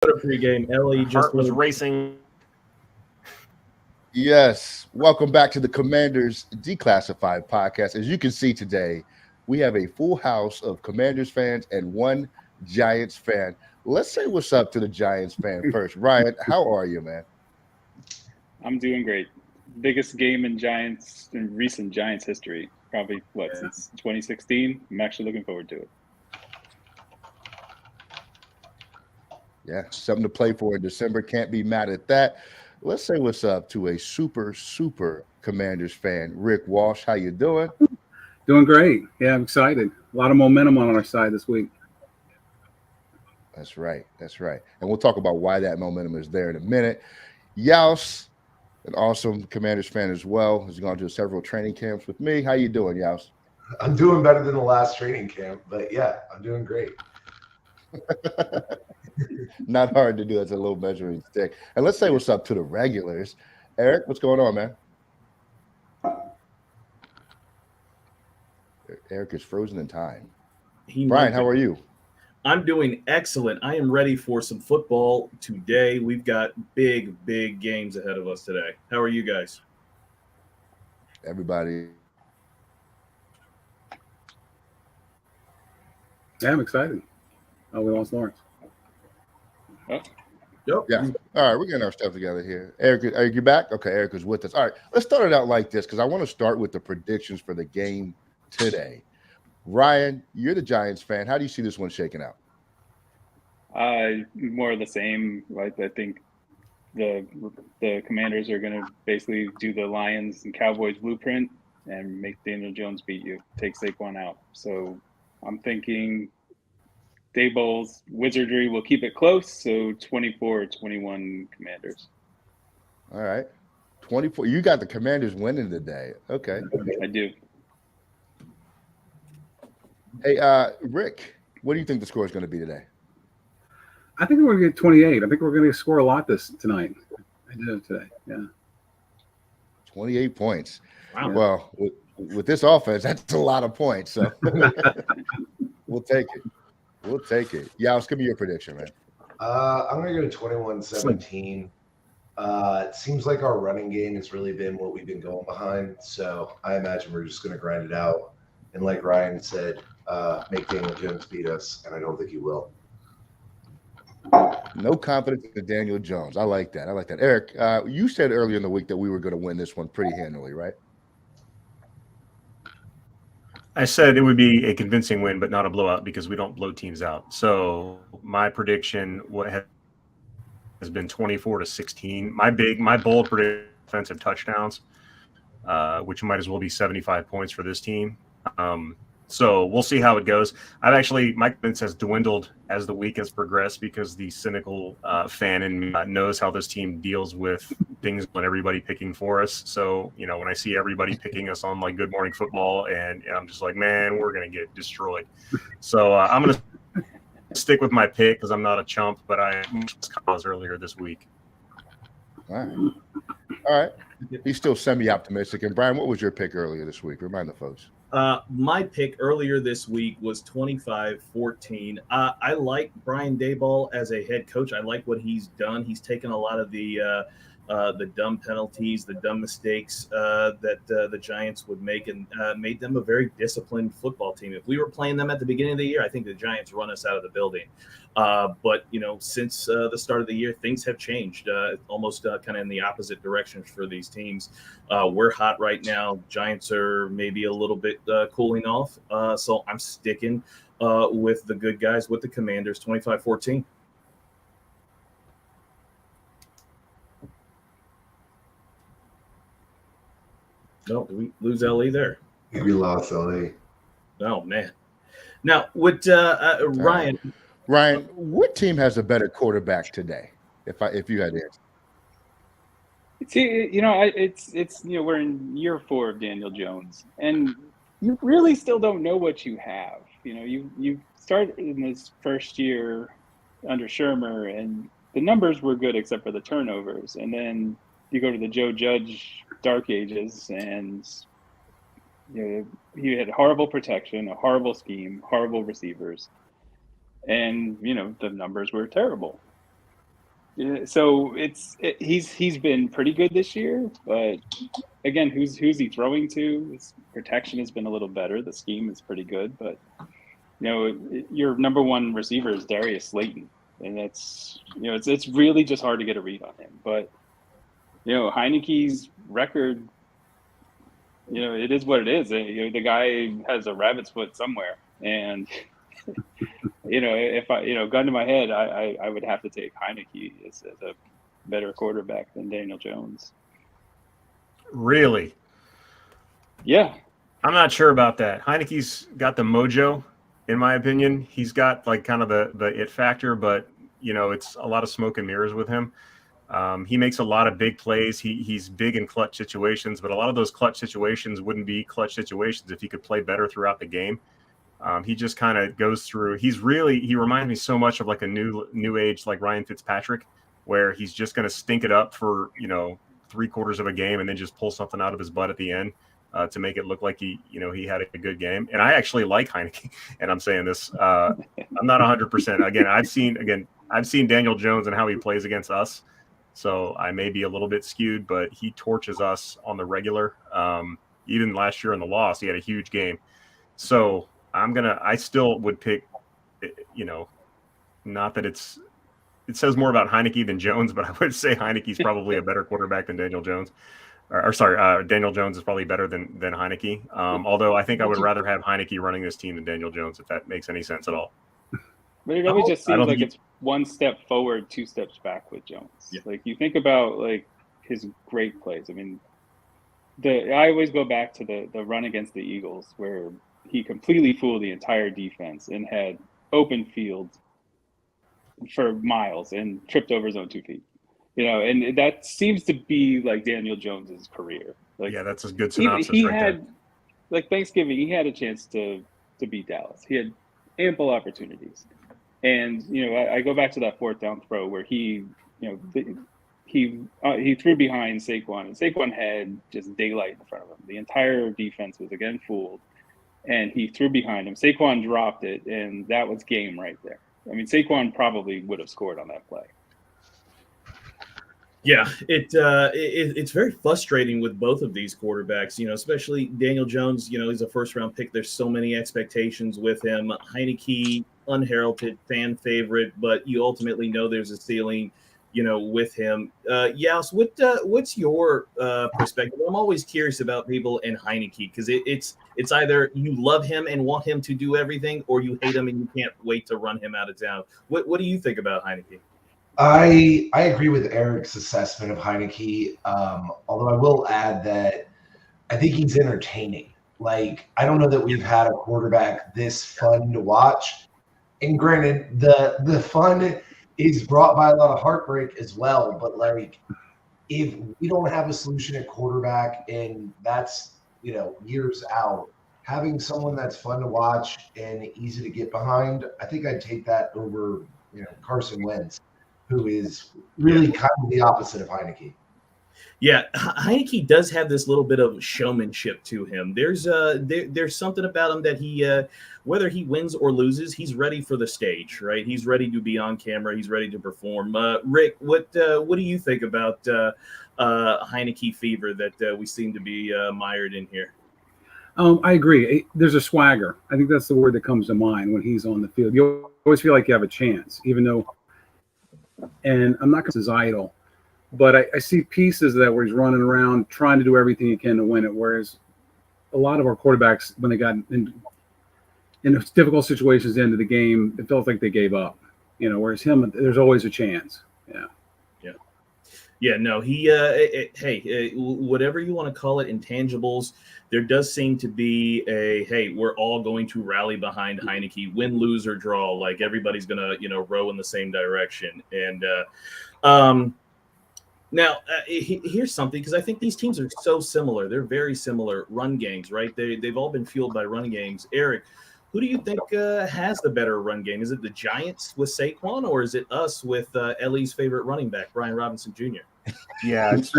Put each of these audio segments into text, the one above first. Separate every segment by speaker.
Speaker 1: What a pregame. Ellie just
Speaker 2: Heart was racing.
Speaker 3: Yes. Welcome back to the Commanders Declassified podcast. As you can see today, we have a full house of Commanders fans and one Giants fan. Let's say what's up to the Giants fan first. Ryan, how are you, man?
Speaker 4: I'm doing great. Biggest game in recent Giants history. Probably since 2016. I'm actually looking forward to it.
Speaker 3: Yeah, something to play for in December. Can't be mad at that. Let's say what's up to a super Commanders fan, Rick Walsh. How you doing?
Speaker 5: Doing great. Yeah, I'm excited. A lot of momentum on our side this week.
Speaker 3: That's right. That's right. And we'll talk about why that momentum is there in a minute. Yaus, an awesome Commanders fan as well, has gone to several training camps with me. How you doing, Yaus?
Speaker 6: I'm doing better than the last training camp, but yeah, I'm doing great.
Speaker 3: Not hard to do. That's a little measuring stick. And let's say what's up to the regulars. Eric, what's going on, man? Eric is frozen in time. Brian, how are you?
Speaker 1: I'm doing excellent. I am ready for some football today. We've got big games ahead of us today. How are you guys?
Speaker 3: Everybody.
Speaker 5: Yeah, I'm excited. Oh, we lost Lawrence.
Speaker 1: Yep.
Speaker 3: Yeah. All right, we're getting our stuff together here. Eric, you back? Okay, Eric is with us. All right, let's start it out like this because I want to start with the predictions for the game today. Ryan, you're the Giants fan. How do you see this one shaking out?
Speaker 4: More of the same. I think the Commanders are going to basically do the Lions and Cowboys blueprint and make Daniel Jones beat you, take Saquon out. So I'm thinking Daboll's wizardry will keep it close. So 24-21 Commanders.
Speaker 3: All right. 24. You got the Commanders winning today. Okay.
Speaker 4: I do.
Speaker 3: Hey, Rick, what do you think the score is going to be today?
Speaker 5: I think we're going to get 28. I think we're going to score a lot tonight. I did today. Yeah.
Speaker 3: 28 points.
Speaker 1: Wow.
Speaker 3: Well, with this offense, that's a lot of points. So we'll take it. We'll take it. Yaus, give me your prediction, man.
Speaker 6: I'm going to go to 21-17. It seems like our running game has really been what we've been going behind. So I imagine we're just going to grind it out. And like Ryan said, make Daniel Jones beat us. And I don't think he will.
Speaker 3: No confidence in Daniel Jones. I like that. Eric, you said earlier in the week that we were going to win this one pretty handily, right?
Speaker 2: I said it would be a convincing win, but not a blowout because we don't blow teams out. So my prediction has been 24-16. My bold prediction offensive touchdowns, which might as well be 75 points for this team. So we'll see how it goes. My confidence has dwindled as the week has progressed because the cynical fan in me knows how this team deals with things when everybody picking for us. So, when I see everybody picking us on like Good Morning Football and I'm just like, man, we're going to get destroyed. So I'm going to stick with my pick because I'm not a chump, but I was earlier this week.
Speaker 3: All right. He's still semi-optimistic. And Brian, what was your pick earlier this week? Remind the folks.
Speaker 1: My pick earlier this week was 25-14. I like Brian Daboll as a head coach. I like what he's done. He's taken a lot of the dumb penalties, the dumb mistakes that the Giants would make and made them a very disciplined football team. If we were playing them at the beginning of the year, I think the Giants run us out of the building. But, since the start of the year, things have changed almost kind of in the opposite direction for these teams. We're hot right now. Giants are maybe a little bit cooling off. So I'm sticking with the good guys, with the Commanders, 25-14. No, did we lose LE there?
Speaker 6: We lost LA.
Speaker 1: Oh, man. Now, with Ryan.
Speaker 3: Ryan, what team has a better quarterback today? If you had to answer.
Speaker 4: See, it's we're in year 4 of Daniel Jones, and you really still don't know what you have. You started in this first year under Shermer, and the numbers were good except for the turnovers, and then you go to the Joe Judge dark ages, and he had horrible protection, a horrible scheme, horrible receivers, and the numbers were terrible. Yeah, so he's been pretty good this year, but again, who's he throwing to? His protection has been a little better. The scheme is pretty good, but your number one receiver is Darius Slayton, and it's really just hard to get a read on him. But Heineke's record, it is what it is. The guy has a rabbit's foot somewhere, and if I gun to my head, I would have to take Heineke as a better quarterback than Daniel Jones.
Speaker 2: Really?
Speaker 4: Yeah.
Speaker 2: I'm not sure about that. Heineke's got the mojo, in my opinion. He's got like kind of the it factor, but it's a lot of smoke and mirrors with him. He makes a lot of big plays. He's big in clutch situations, but a lot of those clutch situations wouldn't be clutch situations if he could play better throughout the game. He just kind of goes through. He reminds me so much of like a new age like Ryan Fitzpatrick, where he's just going to stink it up for 3/4 of a game and then just pull something out of his butt at the end to make it look like he had a good game. And I actually like Heineke, and I'm saying this. I'm not 100%. Again, I've seen Daniel Jones and how he plays against us. So I may be a little bit skewed, but he torches us on the regular. Even last year in the loss, he had a huge game. So I still would pick, not that it says more about Heineke than Jones, but I would say Heineke's probably a better quarterback than Daniel Jones. Daniel Jones is probably better than Heineke. Although I think I would rather have Heineke running this team than Daniel Jones, if that makes any sense at all.
Speaker 4: But it always just seems like it's one step forward, 2 steps back with Jones. Yeah. Like you think about like his great plays. I mean, I always go back to the run against the Eagles where he completely fooled the entire defense and had open field for miles and tripped over his own 2 feet. And that seems to be like Daniel Jones's career. Like,
Speaker 2: yeah, that's a good synopsis.
Speaker 4: He had like Thanksgiving, he had a chance to beat Dallas. He had ample opportunities. And I go back to that 4th down throw where he threw behind Saquon, and Saquon had just daylight in front of him. The entire defense was again fooled, and he threw behind him. Saquon dropped it, and that was game right there. I mean, Saquon probably would have scored on that play.
Speaker 1: Yeah, it's very frustrating with both of these quarterbacks, especially Daniel Jones. He's a first-round pick. There's so many expectations with him. Heineke, unheralded fan favorite, but you ultimately know there's a ceiling, with him. Yas, what's your perspective? I'm always curious about people and Heineke because it's either you love him and want him to do everything, or you hate him and you can't wait to run him out of town. What do you think about Heineke?
Speaker 6: I agree with Eric's assessment of Heineke, although I will add that I think he's entertaining. Like, I don't know that we've had a quarterback this fun to watch. And granted, the fun is brought by a lot of heartbreak as well. But, like, if we don't have a solution at quarterback and that's, years out, having someone that's fun to watch and easy to get behind, I think I'd take that over, Carson Wentz, who is really kind of the opposite of Heineke.
Speaker 1: Yeah, Heineke does have this little bit of showmanship to him. There's something about him that he, whether he wins or loses, he's ready for the stage, right? He's ready to be on camera. He's ready to perform. Rick, what do you think about Heineke fever that we seem to be mired in here?
Speaker 5: I agree. There's a swagger. I think that's the word that comes to mind when he's on the field. You always feel like you have a chance, even though. And I'm not going to say his idol, but I see pieces that where he's running around trying to do everything he can to win it. Whereas a lot of our quarterbacks, when they got in difficult situations at the end of the game, it felt like they gave up. Whereas him, there's always a chance.
Speaker 1: Yeah. No, he. Whatever you want to call it, intangibles. There does seem to be we're all going to rally behind Heineke, win, lose, or draw. Like everybody's gonna, row in the same direction. And now here's something, because I think these teams are so similar. They're very similar run games, right? They've all been fueled by run games. Eric, who do you think has the better run game? Is it the Giants with Saquon, or is it us with Ellie's favorite running back, Brian Robinson Jr.?
Speaker 2: Yeah, it's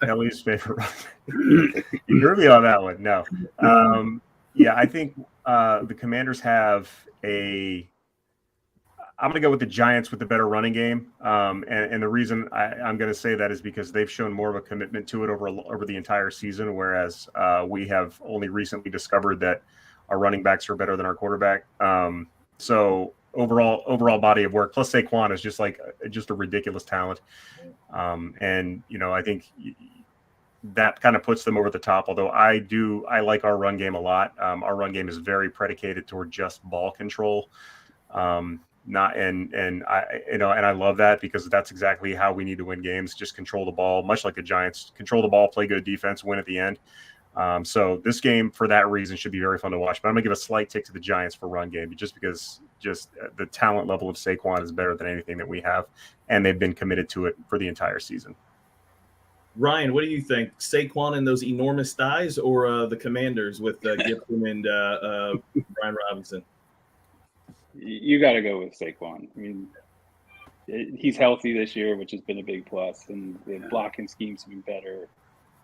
Speaker 2: Ellie's favorite. You heard me on that one. No. I think the Commanders have I'm going to go with the Giants with the better running game. And the reason I'm going to say that is because they've shown more of a commitment to it over the entire season, whereas we have only recently discovered that our running backs are better than our quarterback. So overall body of work, plus Saquon is just a ridiculous talent. And, I think that kind of puts them over the top. Although I like our run game a lot. Our run game is very predicated toward just ball control. I love that because that's exactly how we need to win games. Just control the ball, much like the Giants. Control the ball, play good defense, win at the end. So this game, for that reason, should be very fun to watch. But I'm gonna give a slight tick to the Giants for run game, just because the talent level of Saquon is better than anything that we have, and they've been committed to it for the entire season.
Speaker 1: Ryan, what do you think? Saquon and those enormous thighs, or the Commanders with Gibson and Brian Robinson?
Speaker 4: You got to go with Saquon. I mean, he's healthy this year, which has been a big plus, and the blocking schemes have been better.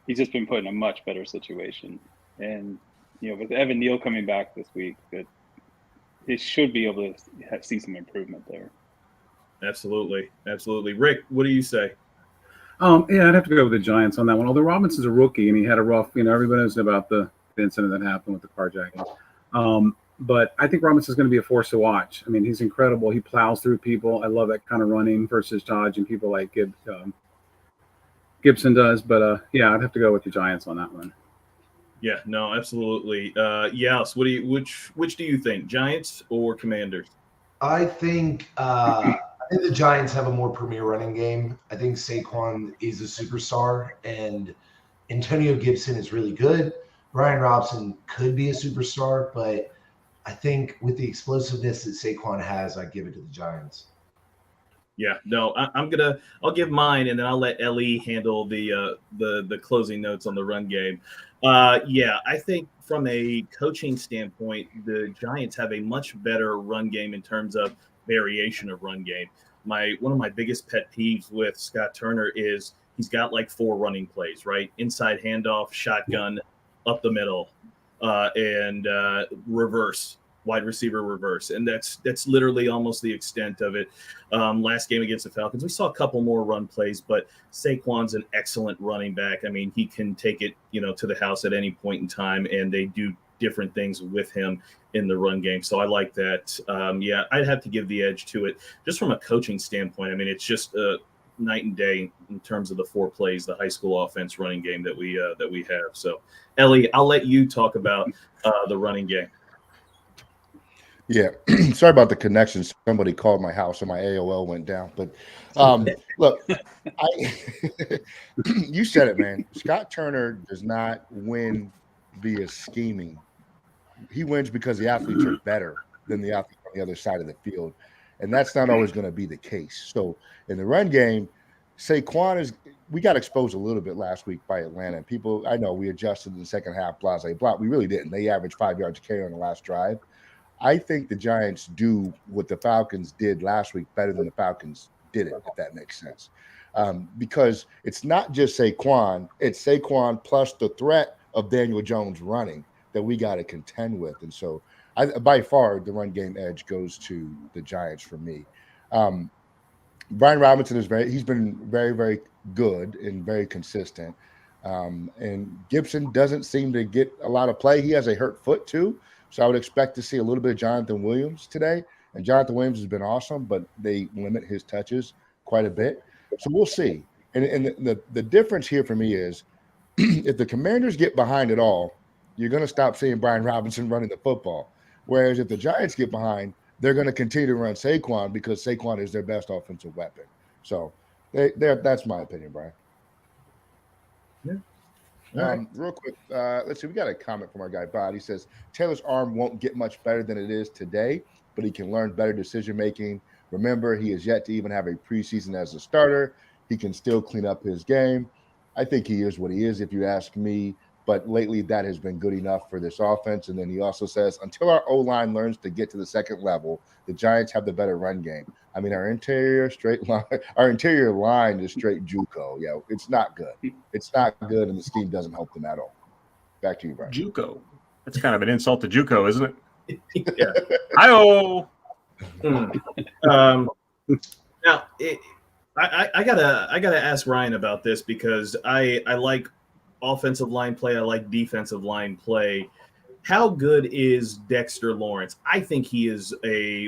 Speaker 4: He's just been put in a much better situation. And, with Evan Neal coming back this week, that they should be able to see some improvement there.
Speaker 1: Absolutely. Rick, what do you say?
Speaker 5: Yeah, I'd have to go with the Giants on that one. Although Robinson's a rookie and he had a rough, everybody knows about the incident that happened with the carjacking. But I think Robinson's going to be a force to watch. I mean, he's incredible. He plows through people. I love that kind of running versus dodging people like Gibson does. But yeah, I'd have to go with the Giants on that one.
Speaker 1: Yeah, no, absolutely. Yes. Which do you think, Giants or Commanders?
Speaker 6: I think the Giants have a more premier running game. I think Saquon is a superstar, and Antonio Gibson is really good. Brian Robinson could be a superstar, but I think with the explosiveness that Saquon has, I give it to the Giants.
Speaker 1: Yeah, no, I'll give mine, and then I'll let Ellie handle the closing notes on the run game. Yeah, I think from a coaching standpoint, the Giants have a much better run game in terms of variation of run game. One of my biggest pet peeves with Scott Turner is he's got like 4 running plays, right? Inside handoff, shotgun, up the middle, and reverse, wide receiver reverse. And that's literally almost the extent of it. Last game against the Falcons, we saw a couple more run plays, but Saquon's an excellent running back. I mean, he can take it, to the house at any point in time, and they do different things with him in the run game. So I like that. Yeah, I'd have to give the edge to it just from a coaching standpoint. I mean, it's just night and day in terms of the 4 plays, the high school offense running game that we have. So Ellie, I'll let you talk about the running game.
Speaker 3: Yeah, sorry about the connection. Somebody called my house and my AOL went down. But look, you said it, man. Scott Turner does not win via scheming. He wins because the athletes are better than the athletes on the other side of the field. And that's not always going to be the case. So in the run game, Saquon we got exposed a little bit last week by Atlanta. People, I know we adjusted in the second half, blah. We really didn't. They averaged 5 yards a carry on the last drive. I think the Giants do what the Falcons did last week better than the Falcons did it, if that makes sense. Because it's not just Saquon, it's Saquon plus the threat of Daniel Jones running that we got to contend with. And so by far the run game edge goes to the Giants for me. Brian Robinson he's been very, very good and very consistent. And Gibson doesn't seem to get a lot of play. He has a hurt foot too. So I would expect to see a little bit of Jonathan Williams today. And Jonathan Williams has been awesome, but they limit his touches quite a bit. So we'll see. And the difference here for me is if the Commanders get behind at all, you're going to stop seeing Brian Robinson running the football. Whereas if the Giants get behind, they're going to continue to run Saquon because Saquon is their best offensive weapon. So that's my opinion, Brian.
Speaker 1: Yeah.
Speaker 3: Real quick, let's see. We got a comment from our guy, Bob. He says, Taylor's arm won't get much better than it is today, but he can learn better decision-making. Remember, he is yet to even have a preseason as a starter. He can still clean up his game. I think he is what he is, if you ask me. But lately, that has been good enough for this offense. And then he also says, until our O-line learns to get to the second level, the Giants have the better run game. I mean, our interior line is straight JUCO. Yeah, it's not good. It's not good, and the scheme doesn't help them at all. Back to you, Brian.
Speaker 2: JUCO. That's kind of an insult to JUCO, isn't it?
Speaker 1: Yeah.
Speaker 2: Hi-oh.
Speaker 1: Now, I gotta ask Ryan about this because I like offensive line play. I like defensive line play. How good is Dexter Lawrence? I think he is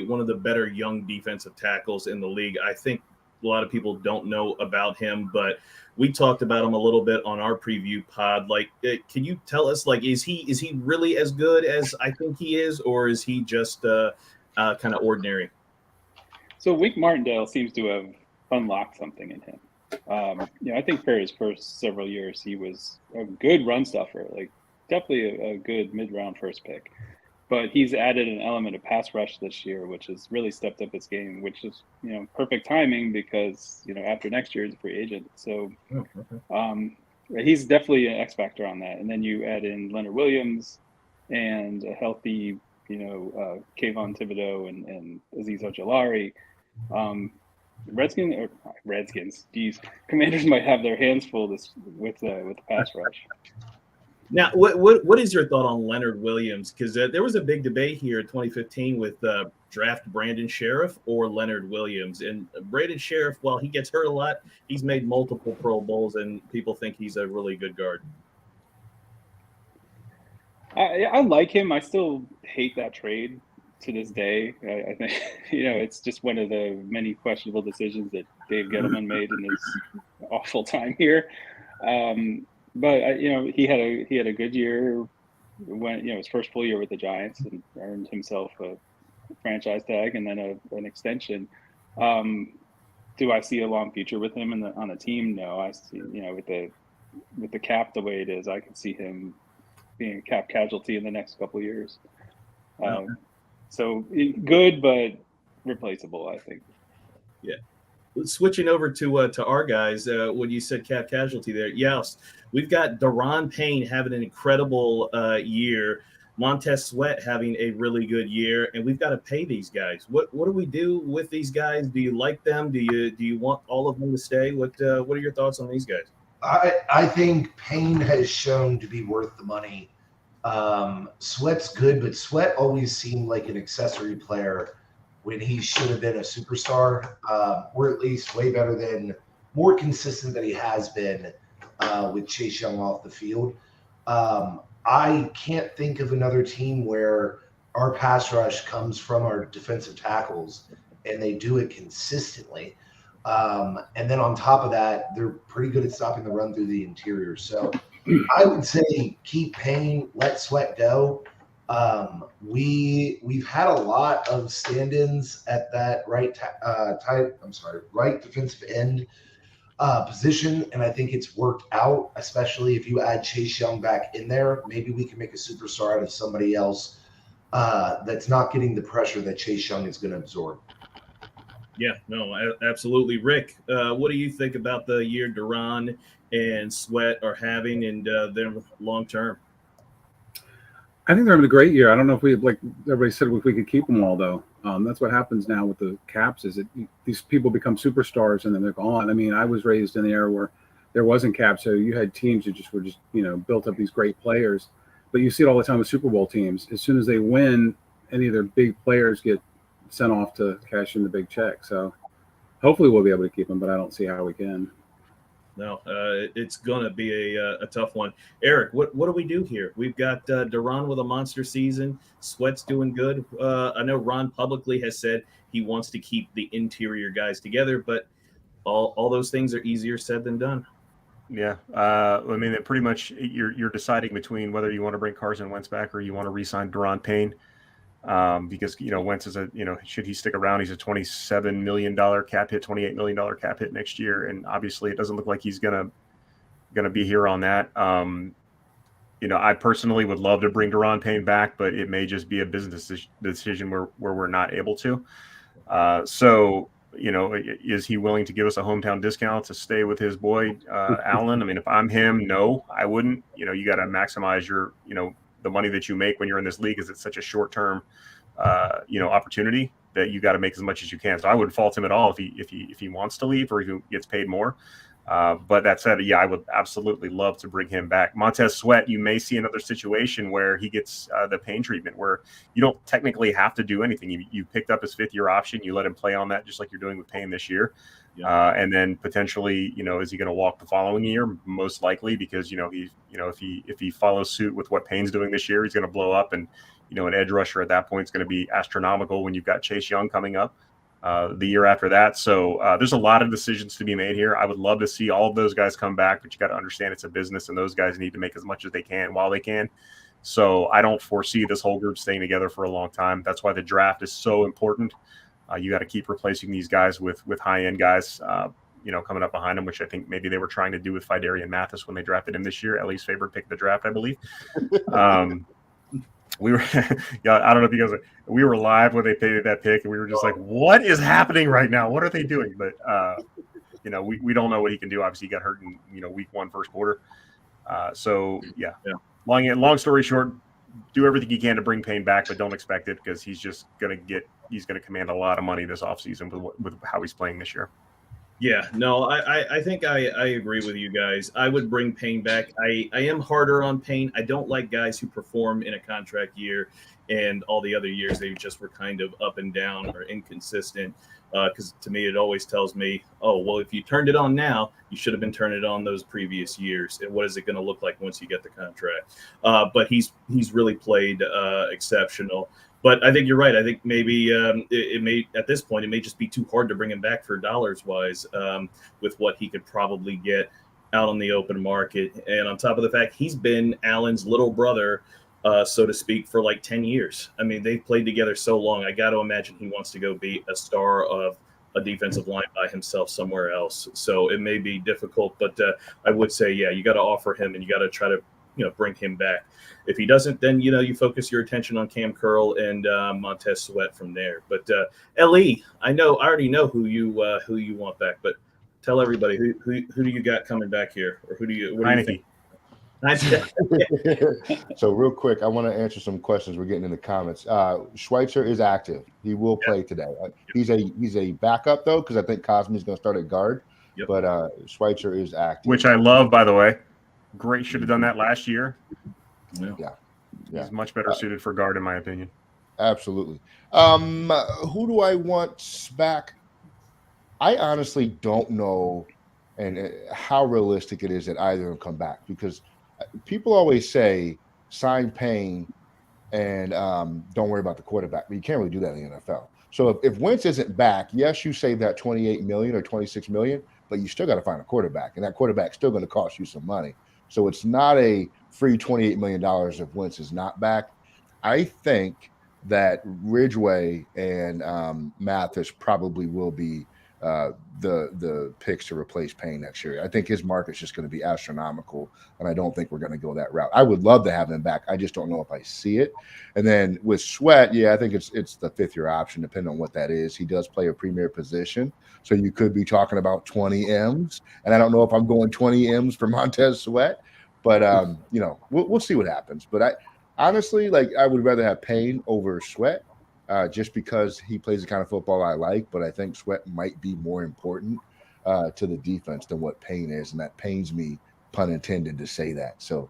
Speaker 1: one of the better young defensive tackles in the league. I think a lot of people don't know about him, but we talked about him a little bit on our preview pod. Like, can you tell us, like, is he really as good as I think he is, or is he just kind of ordinary?
Speaker 4: So Wink Martindale seems to have unlocked something in him. I think for his first several years, he was a good run stuffer, like definitely a good mid-round first pick. But he's added an element of pass rush this year, which has really stepped up his game, which is, perfect timing because, after next year he's a free agent. So he's definitely an X factor on that. And then you add in Leonard Williams and a healthy, Kayvon Thibodeau and Azeez Ojulari. Redskins. These Commanders might have their hands full with the pass rush.
Speaker 1: Now, what is your thought on Leonard Williams? Because there was a big debate here in 2015 with draft Brandon Sheriff or Leonard Williams. And Brandon Sheriff, while he gets hurt a lot, he's made multiple Pro Bowls, and people think he's a really good guard.
Speaker 4: I like him. I still hate that trade to this day. I think, it's just one of the many questionable decisions that Dave Gettleman made in his awful time here. But he had a good year when his first full year with the Giants and earned himself a franchise tag and then an extension. Do I see a long future with him on the team? No, I see with the cap the way it is, I can see him being a cap casualty in the next couple of years. So good, but replaceable, I think.
Speaker 1: Yeah. Switching over to our guys, when you said cap casualty there, yes, we've got Daron Payne having an incredible year, Montez Sweat having a really good year, and we've got to pay these guys. What do we do with these guys? Do you like them? Do you want all of them to stay? What are your thoughts on these guys?
Speaker 6: I think Payne has shown to be worth the money. Sweat's good, but Sweat always seemed like an accessory player when he should have been a superstar, or at least way better than, more consistent than he has been with Chase Young off the field. I can't think of another team where our pass rush comes from our defensive tackles and they do it consistently. And then on top of that, they're pretty good at stopping the run through the interior. So I would say keep Payne, let Sweat go. We've had a lot of stand-ins at that right defensive end position, and I think it's worked out, especially if you add Chase Young back in there. Maybe we can make a superstar out of somebody else that's not getting the pressure that Chase Young is going to absorb.
Speaker 1: Yeah, no, absolutely. Rick, what do you think about the year Daron and Sweat are having and their long term?
Speaker 5: I think they're having a great year. I don't know if like everybody said, if we could keep them all, though. That's what happens now with the caps is that these people become superstars and then they're gone. I mean, I was raised in the era where there wasn't caps, so you had teams that were built up these great players. But you see it all the time with Super Bowl teams. As soon as they win, any of their big players get sent off to cash in the big check. So hopefully we'll be able to keep them, but I don't see how we can.
Speaker 1: No, it's going to be a tough one. Eric, what do we do here? We've got Daron with a monster season. Sweat's doing good. I know Ron publicly has said he wants to keep the interior guys together, but all those things are easier said than done.
Speaker 2: Yeah. I mean, pretty much you're deciding between whether you want to bring Carson Wentz back or you want to re-sign Daron Payne. Because Wentz is should he stick around? He's a $27 million cap hit, $28 million cap hit next year, and obviously it doesn't look like he's gonna be here on that. I personally would love to bring Daron Payne back, but it may just be a business decision where we're not able to. Is he willing to give us a hometown discount to stay with his boy Allen? I mean, if I'm him, no, I wouldn't. You got to maximize your the money that you make when you're in this league is it's such a short-term, opportunity that you got to make as much as you can. So I wouldn't fault him at all if he wants to leave or if he gets paid more. But that said, yeah, I would absolutely love to bring him back. Montez Sweat, you may see another situation where he gets the pain treatment where you don't technically have to do anything. You picked up his 5th-year option. You let him play on that just like you're doing with Payne this year.
Speaker 1: Yeah.
Speaker 2: And then potentially, is he going to walk the following year? Most likely, because, if he follows suit with what Payne's doing this year, he's going to blow up. And, an edge rusher at that point is going to be astronomical when you've got Chase Young coming up the year after that. So there's a lot of decisions to be made here. I would love to see all of those guys come back, but you got to understand it's a business and those guys need to make as much as they can while they can. So I don't foresee this whole group staying together for a long time. That's why the draft is so important. You got to keep replacing these guys with high-end guys, coming up behind them, which I think maybe they were trying to do with Fidarian Mathis when they drafted him this year. Ellie's favorite pick of the draft, I believe. We were, I don't know if you guys we were live when they paid that pick, and we were just like, what is happening right now? What are they doing? But, we don't know what he can do. Obviously, he got hurt in, week 1, first quarter. Yeah. Long story short, do everything you can to bring Payne back, but don't expect it because he's just going to command a lot of money this offseason with how he's playing this year.
Speaker 1: Yeah, no, I think I agree with you guys. I would bring Payne back. I am harder on Payne. I don't like guys who perform in a contract year and all the other years they just were kind of up and down or inconsistent. Because to me, it always tells me, oh, well, if you turned it on now, you should have been turning it on those previous years. And what is it going to look like once you get the contract? But he's really played exceptional. But I think you're right. I think maybe it may at this point it may just be too hard to bring him back for dollars wise with what he could probably get out on the open market. And on top of the fact he's been Allen's little brother, so to speak, for like 10 years. I mean, they've played together so long. I got to imagine he wants to go be a star of a defensive line by himself somewhere else. So it may be difficult, but I would say, yeah, you got to offer him and you got to try to bring him back. If he doesn't, then you focus your attention on Cam Curl and Montez Sweat from there. But Ellie, I already know who you want back, but tell everybody who do you got coming back here, or what do you think?
Speaker 3: So real quick, I want to answer some questions we're getting in the comments. Schweitzer is active; he will play today. He's a backup though, because I think Cosme's going to start at guard.
Speaker 1: Yep.
Speaker 3: But Schweitzer is active,
Speaker 2: which I love, by the way. Great, should have done that last year.
Speaker 3: Yeah.
Speaker 2: He's much better suited for guard, in my opinion.
Speaker 3: Absolutely. Who do I want back? I honestly don't know, and how realistic it is that either of them come back, because people always say sign Payne and don't worry about the quarterback, but you can't really do that in the NFL. So if Wentz isn't back, yes, you save that $28 million or $26 million, but you still got to find a quarterback, and that quarterback's still going to cost you some money. So it's not a free $28 million if Wentz is not back. I think that Ridgeway and Mathis probably will be the picks to replace Payne next year. I think his market's just going to be astronomical, and I don't think we're going to go that route. I would love to have him back. I just don't know if I see it. And then with Sweat, yeah, I think it's the 5th-year option, depending on what that is. He does play a premier position, so you could be talking about 20 M's. And I don't know if I'm going 20 M's for Montez Sweat, but we'll see what happens. But I honestly, I would rather have Payne over Sweat. Just because he plays the kind of football I like, but I think Sweat might be more important to the defense than what Payne is, and that pains me, pun intended, to say that. So,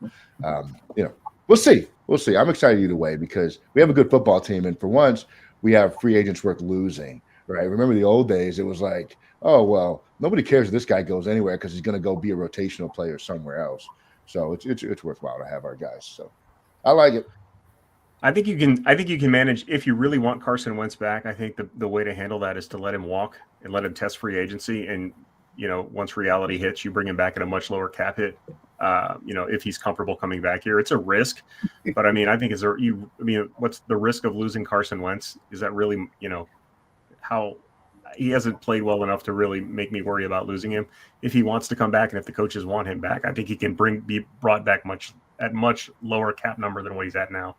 Speaker 3: we'll see. We'll see. I'm excited either way because we have a good football team, and for once, we have free agents worth losing, right? Remember the old days, it was like, oh, well, nobody cares if this guy goes anywhere because he's going to go be a rotational player somewhere else. So it's worthwhile to have our guys. So I like it.
Speaker 2: I think you can manage if you really want Carson Wentz back. I think the way to handle that is to let him walk and let him test free agency. And, once reality hits, you bring him back at a much lower cap hit. If he's comfortable coming back here, it's a risk. But I think what's the risk of losing Carson Wentz? Is that really, how he hasn't played well enough to really make me worry about losing him. If he wants to come back and if the coaches want him back, I think he can be brought back at much lower cap number than what he's at now.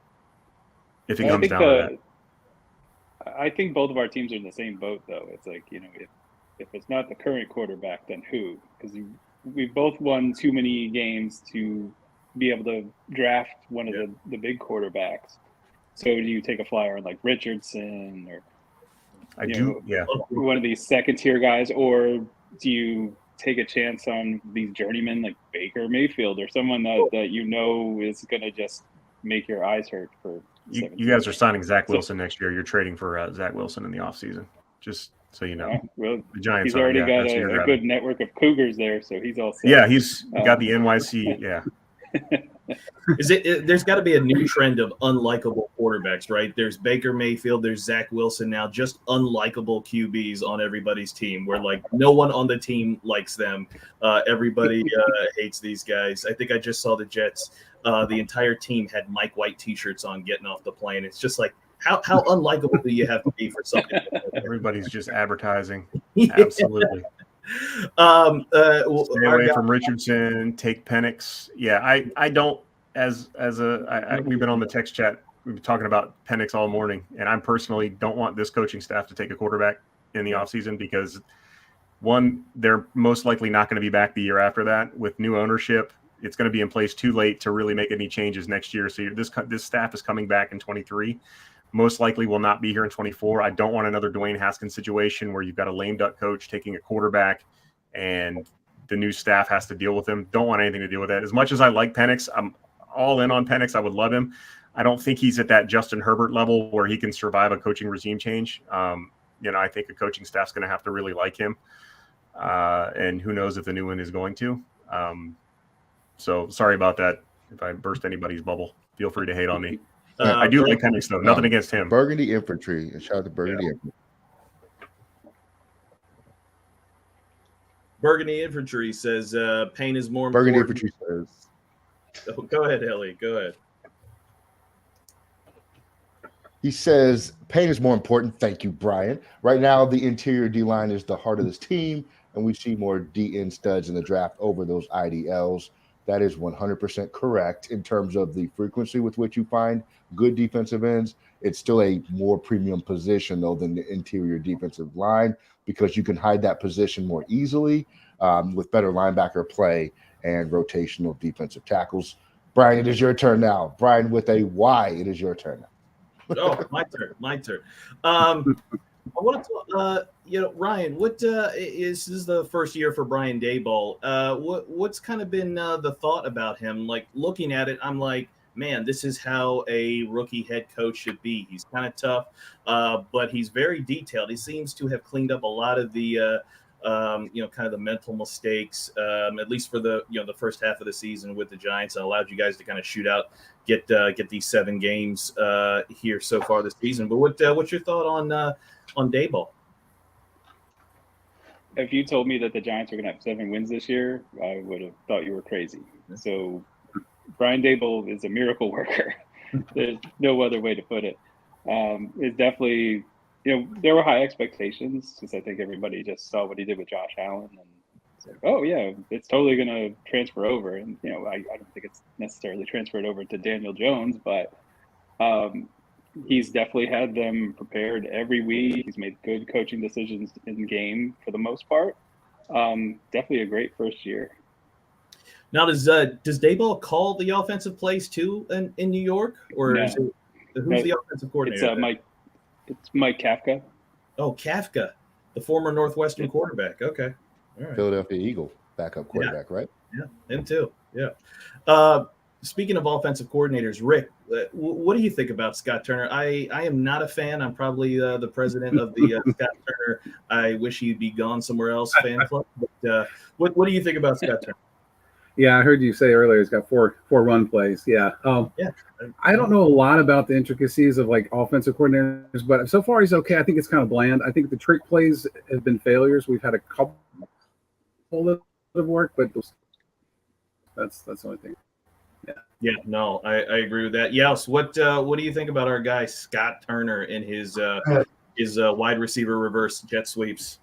Speaker 2: If it comes down to that.
Speaker 4: I think both of our teams are in the same boat, though. It's like, if it's not the current quarterback, then who? Because we've both won too many games to be able to draft one of the big quarterbacks. So do you take a flyer on like Richardson or one of these second-tier guys, or do you take a chance on these journeymen like Baker Mayfield or someone that you know is going to just make your eyes hurt for.
Speaker 2: You guys are signing Zach Wilson next year. You're trading for Zach Wilson in the offseason. Just so you know,
Speaker 4: well,
Speaker 2: the Giants.
Speaker 4: He's already got
Speaker 2: that's who you're
Speaker 4: a good network of Cougars there, so he's all set.
Speaker 2: Yeah, he's got the NYC. Yeah.
Speaker 1: There's got to be a new trend of unlikable quarterbacks, right? There's Baker Mayfield, there's Zach Wilson now, just unlikable QBs on everybody's team, where like no one on the team likes them. Everybody hates these guys. I think I just saw the Jets. The entire team had Mike White T-shirts on getting off the plane. It's just like how unlikable do you have to be for something?
Speaker 2: Everybody's just advertising.
Speaker 1: Yeah.
Speaker 2: Absolutely. Stay away
Speaker 1: guy,
Speaker 2: from Richardson. Take Penix. Yeah, I don't. We've been on the text chat. We've been talking about Penix all morning, and I personally don't want this coaching staff to take a quarterback in the offseason because, one, they're most likely not going to be back the year after that with new ownership. It's going to be in place too late to really make any changes next year. So this staff is coming back in 23. Most likely will not be here in 24. I don't want another Dwayne Haskins situation where you've got a lame duck coach taking a quarterback and the new staff has to deal with him. Don't want anything to deal with that. As much as I like Penix, I'm all in on Penix. I would love him. I don't think he's at that Justin Herbert level where he can survive a coaching regime change. I think a coaching staff's going to have to really like him. And who knows if the new one is going to. So sorry about that. If I burst anybody's bubble, feel free to hate on me. I do like Penix, though. Nothing against him.
Speaker 3: Burgundy Infantry. And shout out to Burgundy Infantry.
Speaker 1: Burgundy Infantry says pain is more
Speaker 3: Burgundy
Speaker 1: important.
Speaker 3: Infantry says.
Speaker 1: Oh, go ahead, Ellie. Go ahead.
Speaker 3: He says, pain is more important. Thank you, Brian. Right now, the interior D-line is the heart of this team, and we see more DN studs in the draft over those IDLs. That is 100% correct in terms of the frequency with which you find good defensive ends. It's still a more premium position, though, than the interior defensive line because you can hide that position more easily with better linebacker play and rotational defensive tackles. Brian, it is your turn now. Brian with a Y, it is your turn now.
Speaker 1: Oh, my turn. I want to, Ryan. What is this is the first year for Brian Daboll? What's kind of been the thought about him? Like looking at it, I'm like, man, this is how a rookie head coach should be. He's kind of tough, but he's very detailed. He seems to have cleaned up a lot of the, kind of the mental mistakes, at least for the first half of the season with the Giants, and allowed you guys to kind of shoot out, get these 7 games here so far this season. But what's your thought on Daboll?
Speaker 4: If you told me that the Giants were going to have 7 wins this year, I would have thought you were crazy. So Brian Daboll is a miracle worker. There's no other way to put it. It's definitely, there were high expectations because I think everybody just saw what he did with Josh Allen and said, oh, yeah, it's totally going to transfer over. And, I don't think it's necessarily transferred over to Daniel Jones, but he's definitely had them prepared every week. He's made good coaching decisions in game for the most part. Definitely a great first year.
Speaker 1: Now, does Daboll call the offensive plays too in New York, or
Speaker 4: No.
Speaker 1: Who's the offensive coordinator?
Speaker 4: It's Mike Kafka.
Speaker 1: Oh, Kafka, the former Northwestern quarterback. Okay, all right.
Speaker 3: Philadelphia Eagle backup quarterback, right?
Speaker 1: Yeah, him too. Yeah. Speaking of offensive coordinators, Rick, what do you think about Scott Turner? I am not a fan. I'm probably the president of the Scott Turner I wish he'd be gone somewhere else fan club. But what do you think about Scott Turner?
Speaker 5: Yeah, I heard you say earlier he's got four run plays. Yeah. I don't know a lot about the intricacies of like offensive coordinators, but so far he's okay. I think it's kind of bland. I think the trick plays have been failures. We've had a couple that have worked, but that's the only thing.
Speaker 1: Yeah, no, I agree with that. Yes, what do you think about our guy Scott Turner and his wide receiver reverse jet sweeps?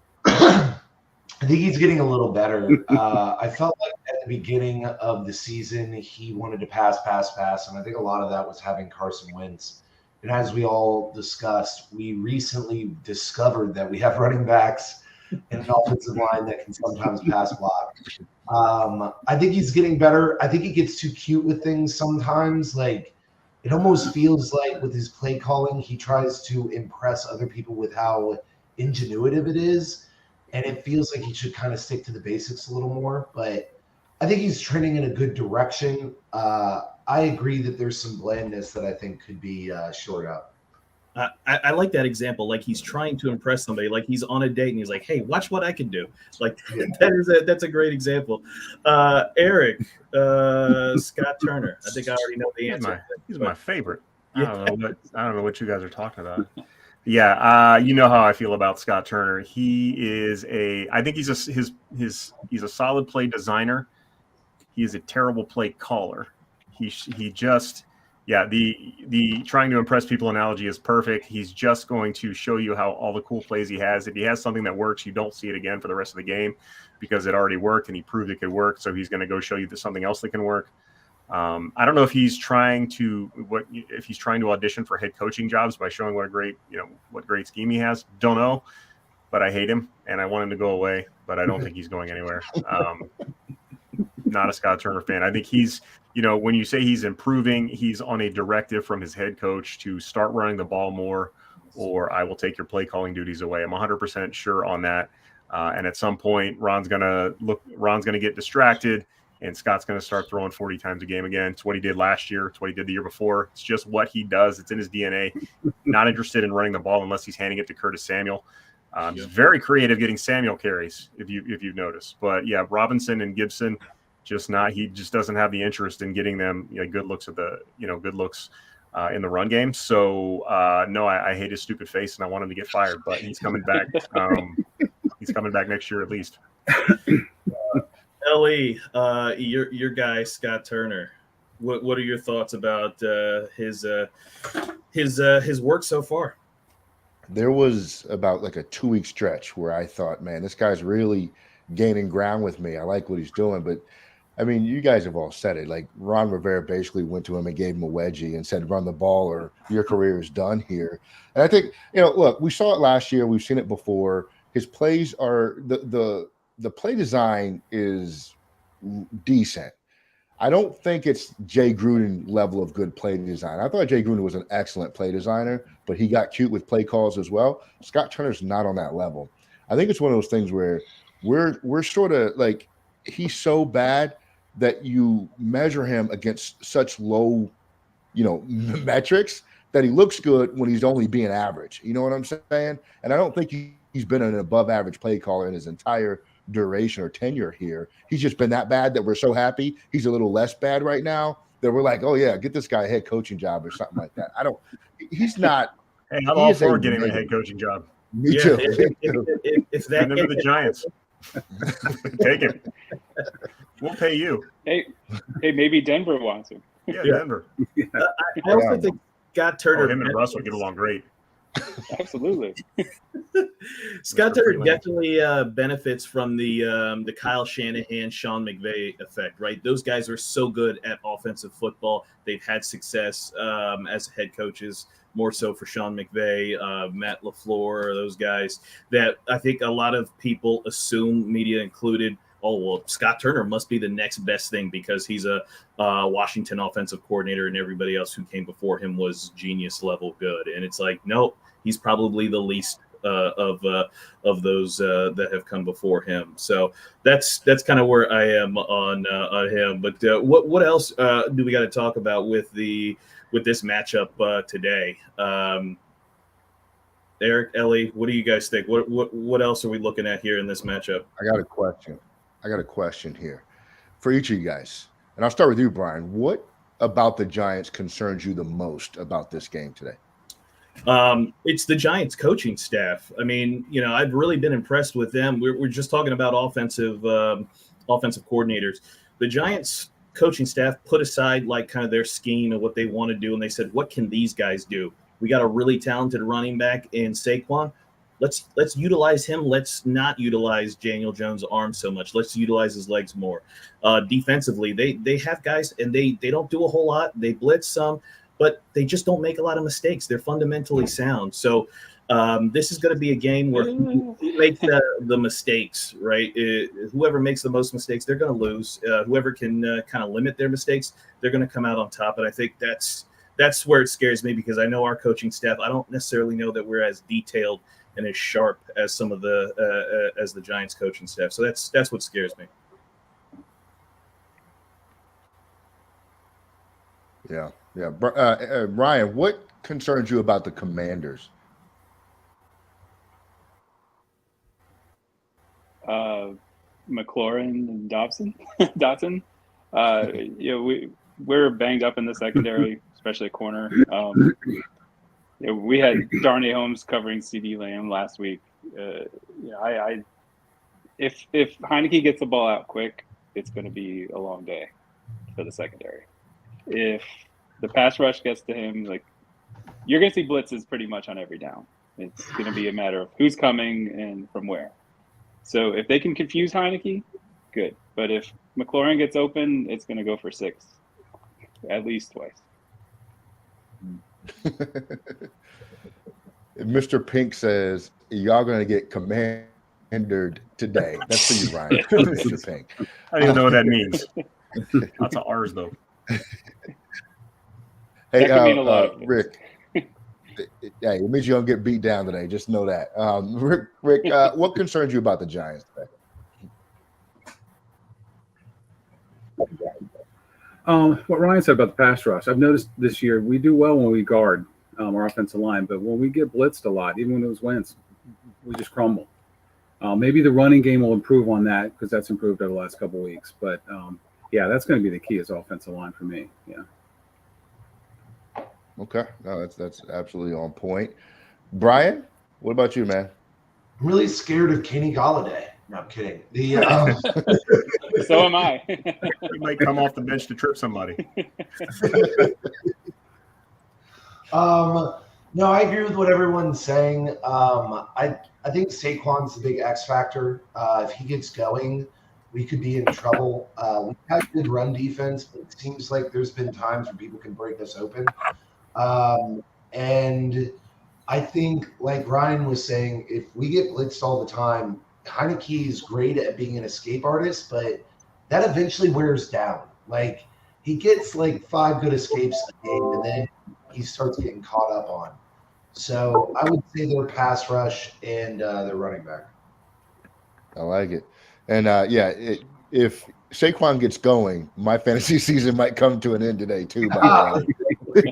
Speaker 6: I think he's getting a little better. I felt like at the beginning of the season, he wanted to pass. And I think a lot of that was having Carson Wentz. And as we all discussed, we recently discovered that we have running backs and an offensive line that can sometimes pass block. I think he's getting better. I think he gets too cute with things sometimes. Like it almost feels like with his play calling, he tries to impress other people with how ingenuitive it is. and it feels like he should kind of stick to the basics a little more. But I think he's trending in a good direction. I agree that there's some blandness that I think could be shored up.
Speaker 1: I like that example. Like he's trying to impress somebody. Like he's on a date and he's like, "Hey, watch what I can do." Like that's a great example. Eric, Scott Turner. I think I already know the answer.
Speaker 2: He's my favorite.
Speaker 1: Yeah.
Speaker 2: I don't know what you guys are talking about. Yeah, you know how I feel about Scott Turner. He is I think he's a solid play designer. He is a terrible play caller. He just. Yeah, the trying to impress people analogy is perfect. He's just going to show you how all the cool plays he has. If he has something that works, you don't see it again for the rest of the game because it already worked and he proved it could work. So he's going to go show you something else that can work. I don't know if he's trying to audition for head coaching jobs by showing what great scheme he has. Don't know, but I hate him and I want him to go away. But I don't think he's going anywhere. Not a Scott Turner fan. I think he's. When you say he's improving, he's on a directive from his head coach to start running the ball more, or I will take your play calling duties away. I'm 100% sure on that. And at some point, Ron's going to get distracted and Scott's going to start throwing 40 times a game again. It's what he did last year. It's what he did the year before. It's just what he does. It's in his DNA. Not interested in running the ball unless he's handing it to Curtis Samuel. He's very creative getting Samuel carries, if you've noticed. But yeah, Robinson and Gibson, he just doesn't have the interest in getting them good looks in the run game. So no, I hate his stupid face and I want him to get fired, but he's coming back. He's coming back next year at least.
Speaker 1: Ellie, your guy Scott Turner. What are your thoughts about his work so far?
Speaker 3: There was about like a 2-week stretch where I thought, man, this guy's really gaining ground with me. I like what he's doing, but I mean, you guys have all said it. Like Ron Rivera basically went to him and gave him a wedgie and said, run the ball or your career is done here. And I think, look, we saw it last year. We've seen it before. His plays are the play design is decent. I don't think it's Jay Gruden level of good play design. I thought Jay Gruden was an excellent play designer, but he got cute with play calls as well. Scott Turner's not on that level. I think it's one of those things where we're sort of like, he's so bad that you measure him against such low, metrics that he looks good when he's only being average. You know what I'm saying? And I don't think he's been an above average play caller in his entire duration or tenure here. He's just been that bad that we're so happy he's a little less bad right now that we're like, oh yeah, get this guy a head coaching job or something like that. He's not.
Speaker 2: Hey, I'm all for getting a head coaching job.
Speaker 3: Me too.
Speaker 1: If that
Speaker 2: remember the Giants. Take it. We'll pay you.
Speaker 4: Hey, maybe Denver wants him.
Speaker 2: Yeah. Denver.
Speaker 1: I also think Scott Turner.
Speaker 2: Him and Russ will get along great.
Speaker 4: Absolutely.
Speaker 1: Scott Turner definitely benefits from the Kyle Shanahan, Sean McVay effect, right? Those guys are so good at offensive football. They've had success as head coaches, more so for Sean McVay, Matt LaFleur, those guys that I think a lot of people assume, media included, oh, well, Scott Turner must be the next best thing because he's a Washington offensive coordinator and everybody else who came before him was genius level good. And it's like, nope, he's probably the least of those that have come before him. So that's kind of where I am on him. But what else do we got to talk about with this matchup today? Eric, Ellie, what do you guys think? What else are we looking at here in this matchup?
Speaker 3: I got a question here for each of you guys. And I'll start with you, Brian. What about the Giants concerns you the most about this game today?
Speaker 1: It's the Giants coaching staff. I mean, I've really been impressed with them. We're just talking about offensive coordinators. The Giants coaching staff put aside like kind of their scheme and what they want to do. And they said, what can these guys do? We got a really talented running back in Saquon. Let's utilize him. Let's not utilize Daniel Jones' arm so much. Let's utilize his legs more. Defensively, they have guys, and they don't do a whole lot. They blitz some, but they just don't make a lot of mistakes. They're fundamentally sound. So this is going to be a game where who makes the mistakes, right? Whoever makes the most mistakes, they're going to lose. Whoever can kind of limit their mistakes, they're going to come out on top. And I think that's where it scares me because I know our coaching staff, I don't necessarily know that we're as detailed and as sharp as some of the as the Giants coaching staff. So that's what scares me.
Speaker 3: Yeah. Ryan, what concerns you about the Commanders?
Speaker 4: McLaurin and Dotson. We're banged up in the secondary, especially at corner. We had Darnay Holmes covering CD Lamb last week. If Heineke gets the ball out quick, it's going to be a long day for the secondary. If the pass rush gets to him, you're going to see blitzes pretty much on every down. It's going to be a matter of who's coming and from where. So if they can confuse Heineke, good. But if McLaurin gets open, it's going to go for 6, at least twice.
Speaker 3: Mr. Pink says, y'all going to get commandered today. That's for you, Ryan. Mr. Pink.
Speaker 2: I don't even know what that means. Lots of R's, though.
Speaker 3: Hey,
Speaker 4: That could mean a lot of things.
Speaker 3: Rick. Yeah, it means you don't get beat down today. Just know that. Rick, what concerns you about the Giants today?
Speaker 5: What Ryan said about the pass rush, I've noticed this year we do well when we guard our offensive line, but when we get blitzed a lot, even when it was Wentz, we just crumble. Maybe the running game will improve on that because that's improved over the last couple of weeks. But yeah, that's going to be the key is offensive line for me. Yeah.
Speaker 3: Okay, no, that's absolutely on point. Brian, what about you, man?
Speaker 6: I'm really scared of Kenny Galladay. No, I'm kidding.
Speaker 4: So am I.
Speaker 2: He might come off the bench to trip somebody.
Speaker 6: No, I agree with what everyone's saying. I think Saquon's the big X factor. If he gets going, we could be in trouble. We have good run defense, but it seems like there's been times where people can break us open. And I think, like Ryan was saying, if we get blitzed all the time, Heineke is great at being an escape artist, but that eventually wears down. Like, he gets 5 good escapes a game, and then he starts getting caught up on. So I would say their pass rush and their running back.
Speaker 3: I like it. And if Saquon gets going, my fantasy season might come to an end today too. By the way,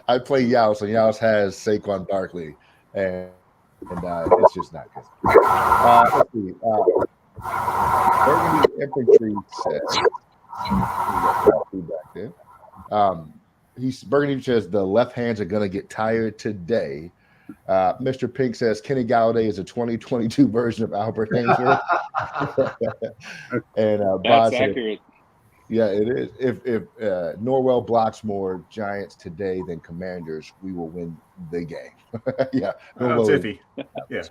Speaker 3: I play Yaus, and Yaus has Saquon Barkley, and it's just not good. Let's see. Burgundy Infantry says, feedback there. Burgundy says the left hands are going to get tired today. Mr. Pink says Kenny Galladay is a 2022 version of Albert Hanger. And
Speaker 4: That's accurate.
Speaker 3: Yeah, it is. If Norwell blocks more Giants today than Commanders, we will win the game. Yeah,
Speaker 2: That's iffy. Yeah.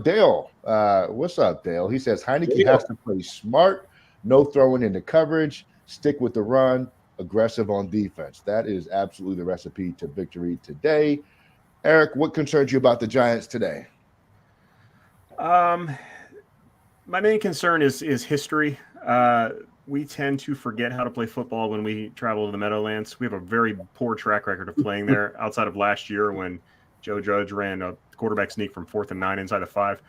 Speaker 3: Dale, what's up, Dale? He says Heineke has to play smart, no throwing into coverage, stick with the run, aggressive on defense. That is absolutely the recipe to victory today. Eric, what concerns you about the Giants today?
Speaker 2: My main concern is history. We tend to forget how to play football when we travel to the Meadowlands. We have a very poor track record of playing there outside of last year when Joe Judge ran a quarterback sneak from 4th and 9 inside the 5.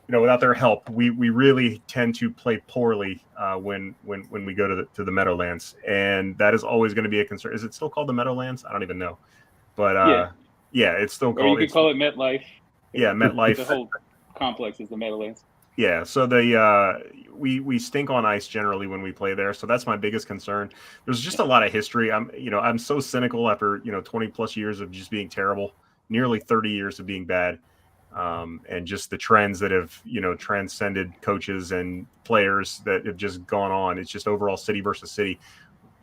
Speaker 2: Without their help, we really tend to play poorly when we go to the Meadowlands, and that is always going to be a concern. Is it still called the Meadowlands? I don't even know, but yeah, it's still called.
Speaker 4: Or you could call it MetLife.
Speaker 2: Yeah, MetLife.
Speaker 4: The whole complex is the Meadowlands.
Speaker 2: Yeah, so we stink on ice generally when we play there, so that's my biggest concern. There's just a lot of history. I'm so cynical after 20 plus years of just being terrible, nearly 30 years of being bad, and just the trends that have transcended coaches and players that have just gone on. It's just overall city versus city.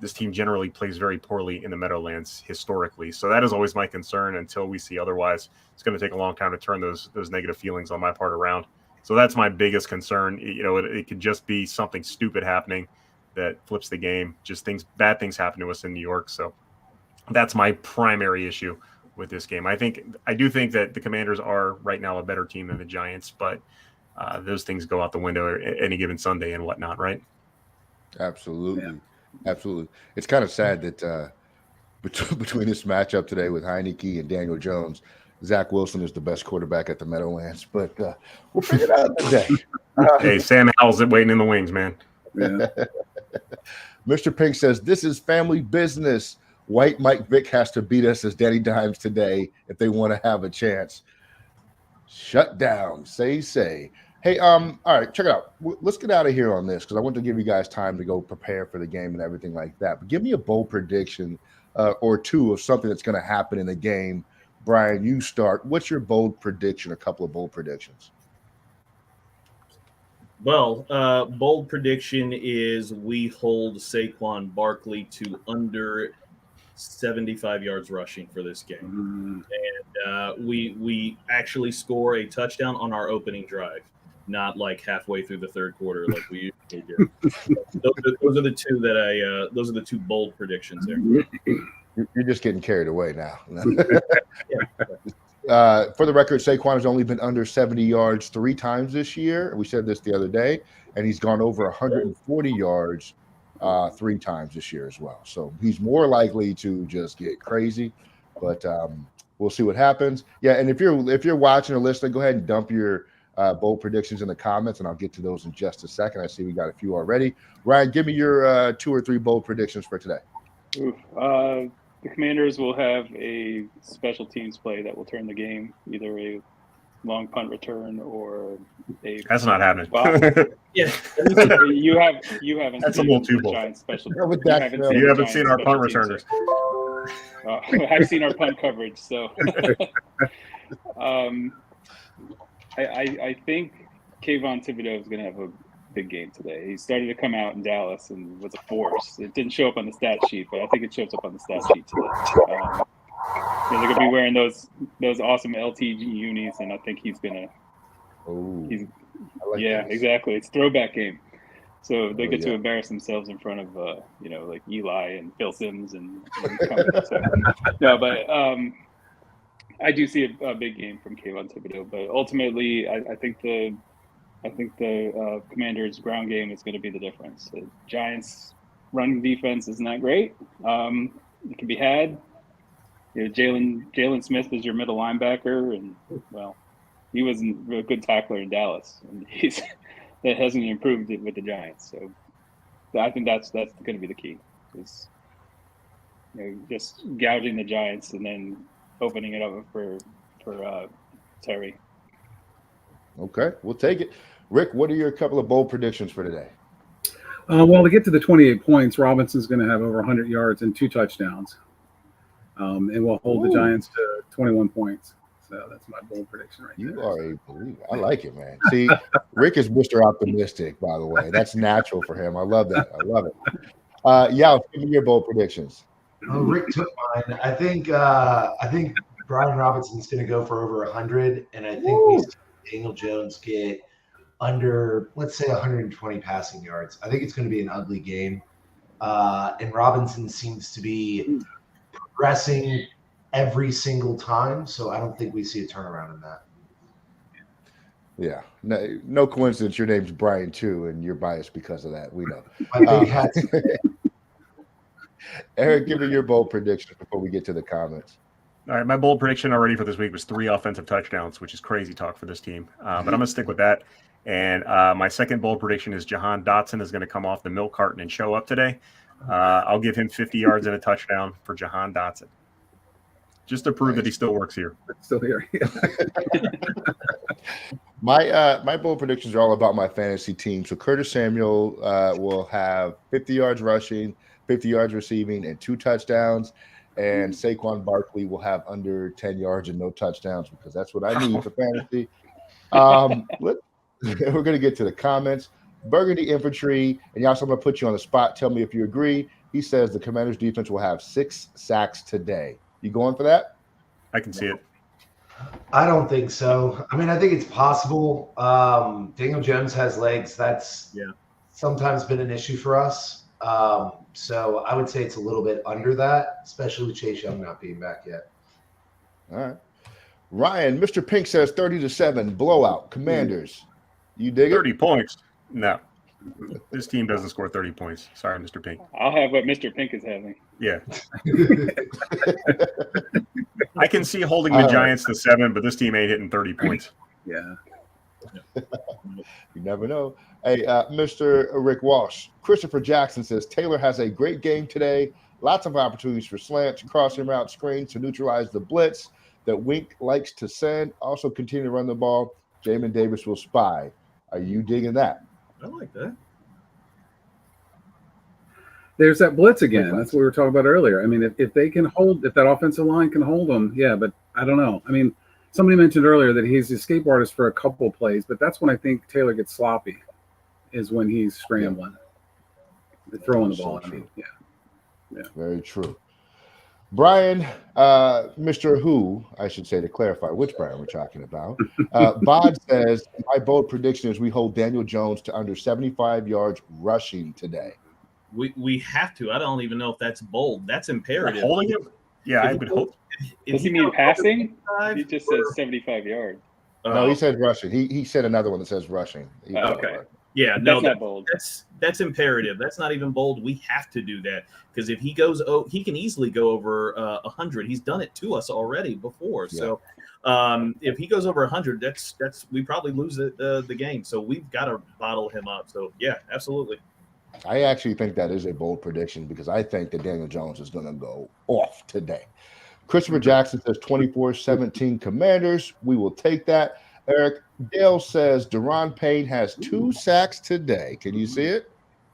Speaker 2: This team generally plays very poorly in the Meadowlands historically, so that is always my concern. Until we see otherwise, it's going to take a long time to turn those negative feelings on my part around. So that's my biggest concern. It could just be something stupid happening that flips the game. Just bad things happen to us in New York. So that's my primary issue with this game. I do think that the Commanders are right now a better team than the Giants, but those things go out the window any given Sunday and whatnot, right?
Speaker 3: Absolutely. Yeah. Absolutely. It's kind of sad that between this matchup today with Heineke and Daniel Jones. Zach Wilson is the best quarterback at the Meadowlands, but we'll figure it out today.
Speaker 2: Hey, Sam Howell's waiting in the wings, man.
Speaker 5: Yeah.
Speaker 3: Mr. Pink says, this is family business. White Mike Vick has to beat us as Danny Dimes today if they want to have a chance. Shut down. Say. Hey, all right, check it out. Let's get out of here on this because I want to give you guys time to go prepare for the game and everything like that. But give me a bold prediction or two of something that's going to happen in the game. Brian, you start. What's your bold prediction? A couple of bold predictions.
Speaker 1: Well, bold prediction is we hold Saquon Barkley to under 75 yards rushing for this game. And we actually score a touchdown on our opening drive, not like halfway through the third quarter like we usually do. Those are the two that those are the two bold predictions there.
Speaker 3: You're just getting carried away now. For the record, Saquon has only been under 70 yards 3 times this year. We said this the other day, and he's gone over 140 yards 3 times this year as well. So he's more likely to just get crazy, but we'll see what happens. Yeah, and if you're watching or listening, go ahead and dump your bold predictions in the comments, and I'll get to those in just a second. I see we got a few already. Ryan, give me your 2 or 3 bold predictions for today.
Speaker 4: The Commanders will have a special teams play that will turn the game, either a long punt return or a.
Speaker 2: That's not happening.
Speaker 1: Yeah,
Speaker 4: you haven't.
Speaker 2: That's
Speaker 4: seen
Speaker 2: a little too bold.
Speaker 4: Giants special.
Speaker 2: You haven't seen our punt returners.
Speaker 4: I've seen our punt coverage, so. I think Kayvon Thibodeau is going to have a big game today. He started to come out in Dallas and was a force. It didn't show up on the stat sheet, but I think it shows up on the stat sheet today. They're going to be wearing those awesome LTG unis, and I think he's going to. Exactly. It's throwback game, so they get to embarrass themselves in front of like Eli and Phil Simms and company. So, no, but I do see a big game from Kayvon Thibodeau, but ultimately, I think the Commanders' ground game is going to be the difference. The Giants' running defense is not great. It can be had. Jalen Smith is your middle linebacker, and he wasn't a good tackler in Dallas, and that hasn't improved it with the Giants. So I think that's going to be the key. Is just gouging the Giants and then opening it up for Terry.
Speaker 3: Okay, we'll take it. Rick, what are your couple of bold predictions for today?
Speaker 5: Well, to get to the 28 points, Robinson's going to have over 100 yards and 2 touchdowns. And we'll hold the Giants to 21 points. So that's my bold prediction right there.
Speaker 3: You are a believer. I like it, man. See, Rick is Mr. Optimistic, by the way. That's natural for him. I love that. I love it. Give me your bold predictions.
Speaker 6: Oh, Rick took mine. I think Brian Robinson's going to go for over 100, and I think we see Daniel Jones get under, let's say, 120 passing yards. I think it's going to be an ugly game, and Robinson seems to be progressing every single time, so I don't think we see a turnaround in that.
Speaker 3: Yeah, no coincidence. Your name's Brian too, and you're biased because of that. We know. Eric, give me your bold prediction before we get to the comments.
Speaker 2: All right, my bold prediction already for this week was 3 offensive touchdowns, which is crazy talk for this team. But I'm going to stick with that. And my second bold prediction is Jahan Dotson is going to come off the milk carton and show up today. I'll give him 50 yards and a touchdown for Jahan Dotson, just to prove that he still works here.
Speaker 5: Still here.
Speaker 3: My bold predictions are all about my fantasy team. So Curtis Samuel will have 50 yards rushing, 50 yards receiving, and 2 touchdowns. And Saquon Barkley will have under 10 yards and no touchdowns because that's what I need for fantasy. We're going to get to the comments. Burgundy Infantry, and Yas, I'm going to put you on the spot. Tell me if you agree. He says the Commanders defense will have 6 sacks today. You going for that?
Speaker 2: I can see it.
Speaker 6: I don't think so. I mean, I think it's possible. Daniel Jones has legs. That's sometimes been an issue for us. So I would say it's a little bit under that, especially with Chase Young not being back yet.
Speaker 3: All right. Ryan, Mr. Pink says 30-7 blowout. Commanders. You dig
Speaker 2: 30
Speaker 3: it?
Speaker 2: points. No. This team doesn't score 30 points. Sorry, Mr. Pink.
Speaker 4: I'll have what Mr. Pink is having.
Speaker 2: Yeah. I can see holding the Giants to 7, but this team ain't hitting 30 points.
Speaker 5: Yeah.
Speaker 3: You never know. Hey, Mr. Rick Walsh, Christopher Jackson says Taylor has a great game today. Lots of opportunities for slants, crossing route screens to neutralize the blitz that Wink likes to send. Also continue to run the ball. Jamin Davis will spy. Are you digging that?
Speaker 1: I like that.
Speaker 5: There's that blitz again. That's what we were talking about earlier. I mean, if they can hold, if that offensive line can hold them, yeah, but I don't know. I mean, somebody mentioned earlier that he's a escape artist for a couple plays, but that's when I think Taylor gets sloppy, is when he's scrambling, throwing the ball. I mean, yeah.
Speaker 3: Very true. Brian, Mr. Who, I should say to clarify which Brian we're talking about. Bod says, my bold prediction is we hold Daniel Jones to under 75 yards rushing today.
Speaker 1: We have to. I don't even know if that's bold. That's imperative.
Speaker 2: Holding him? Yeah, I would hope.
Speaker 4: Does he mean passing? He just says 75 yards.
Speaker 3: No, he said rushing. He said another one that says rushing.
Speaker 1: Okay. Yeah, no,
Speaker 4: that's not bold.
Speaker 1: That's imperative. That's not even bold. We have to do that because if he goes, he can easily go over 100. He's done it to us already before.
Speaker 3: Yeah.
Speaker 1: So if he goes over 100, that's we probably lose the game. So we've got to bottle him up. So yeah, absolutely.
Speaker 3: I actually think that is a bold prediction because I think that Daniel Jones is going to go off today. Christopher Jackson says 24-17 Commanders. We will take that. Eric Dale says Deron Payne has 2 sacks today. Can you see it?